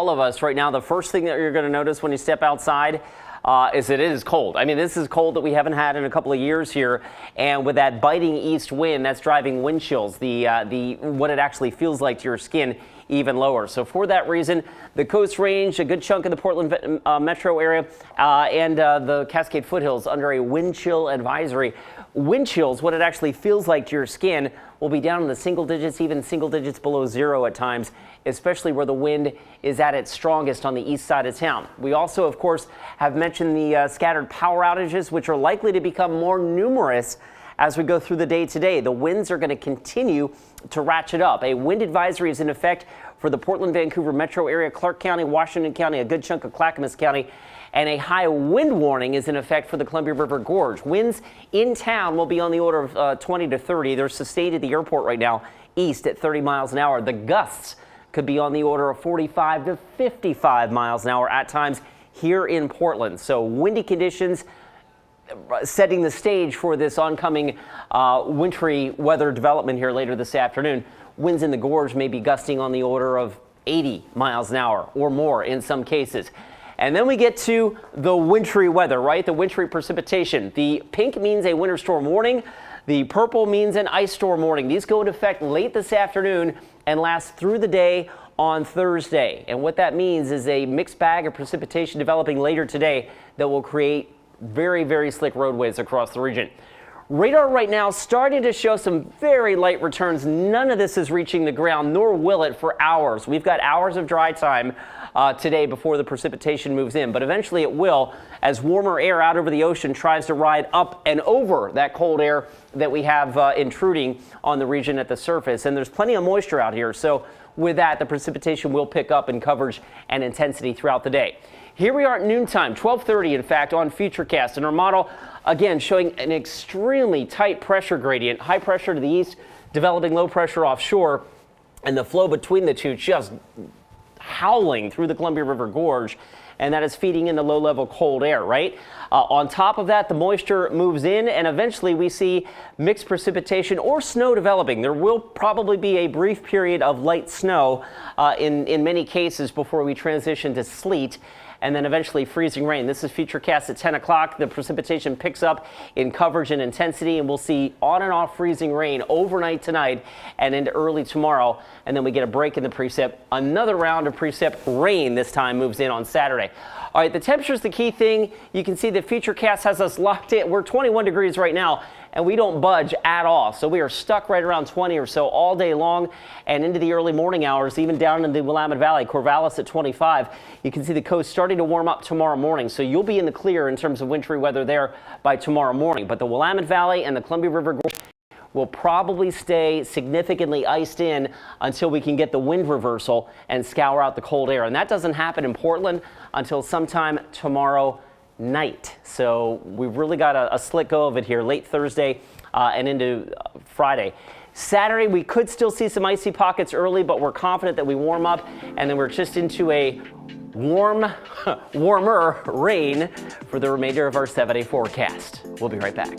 All of us right now, the first thing that you're going to notice when you step outside is that it is cold. I mean, this is cold that we haven't had in a couple of years here, and with that biting east wind, that's driving wind chills, what it actually feels like to your skin even lower. So for that reason, the Coast Range, a good chunk of the Portland metro area, and the Cascade foothills under a wind chill advisory. Wind chills, what it actually feels like to your skin, will be down in the single digits, even single digits below zero at times, especially where the wind is at its strongest on the east side of town. We also, of course, have mentioned the scattered power outages, which are likely to become more numerous as we go through the day today. The winds are going to continue to ratchet up. A wind advisory is in effect for the Portland, Vancouver metro area, Clark County, Washington County, a good chunk of Clackamas County, and a high wind warning is in effect for the Columbia River Gorge. Winds in town will be on the order of 20 to 30. They're sustained at the airport right now, east at 30 miles an hour. The gusts could be on the order of 45 to 55 miles an hour at times here in Portland. So windy conditions setting the stage for this oncoming wintry weather development here later this afternoon. Winds in the gorge may be gusting on the order of 80 miles an hour or more in some cases. And then we get to the wintry weather, right? The wintry precipitation. The pink means a winter storm warning. The purple means an ice storm warning. These go into effect late this afternoon and last through the day on Thursday. And what that means is a mixed bag of precipitation developing later today that will create very, very slick roadways across the region. Radar right now starting to show some very light returns. None of this is reaching the ground, nor will it for hours. We've got hours of dry time today before the precipitation moves in, but eventually it will as warmer air out over the ocean tries to ride up and over that cold air that we have intruding on the region at the surface. And there's plenty of moisture out here. So with that, the precipitation will pick up in coverage and intensity throughout the day. Here we are at noontime, 12:30 in fact, on Futurecast, and our model again showing an extremely tight pressure gradient, high pressure to the east, developing low pressure offshore, and the flow between the two just howling through the Columbia River Gorge, and that is feeding in the low-level cold air, right? On top of that, the moisture moves in, and eventually we see mixed precipitation or snow developing. There will probably be a brief period of light snow in many cases before we transition to sleet, and then eventually freezing rain. This is Futurecast at 10 o'clock. The precipitation picks up in coverage and intensity, and we'll see on and off freezing rain overnight tonight and into early tomorrow. And then we get a break in the precip. Another round of precip rain this time moves in on Saturday. All right, the temperature is the key thing. You can see the Futurecast has us locked in. We're 21 degrees right now, and we don't budge at all. So we are stuck right around 20 or so all day long and into the early morning hours, even down in the Willamette Valley, Corvallis at 25. You can see the coast starting to warm up tomorrow morning. So you'll be in the clear in terms of wintry weather there by tomorrow morning. But the Willamette Valley and the Columbia River Gorge will probably stay significantly iced in until we can get the wind reversal and scour out the cold air. And that doesn't happen in Portland until sometime tomorrow night. So we've really got a slick go of it here late Thursday and into Friday. Saturday, we could still see some icy pockets early, but we're confident that we warm up and then we're just into a warmer rain for the remainder of our 7-day forecast. We'll be right back.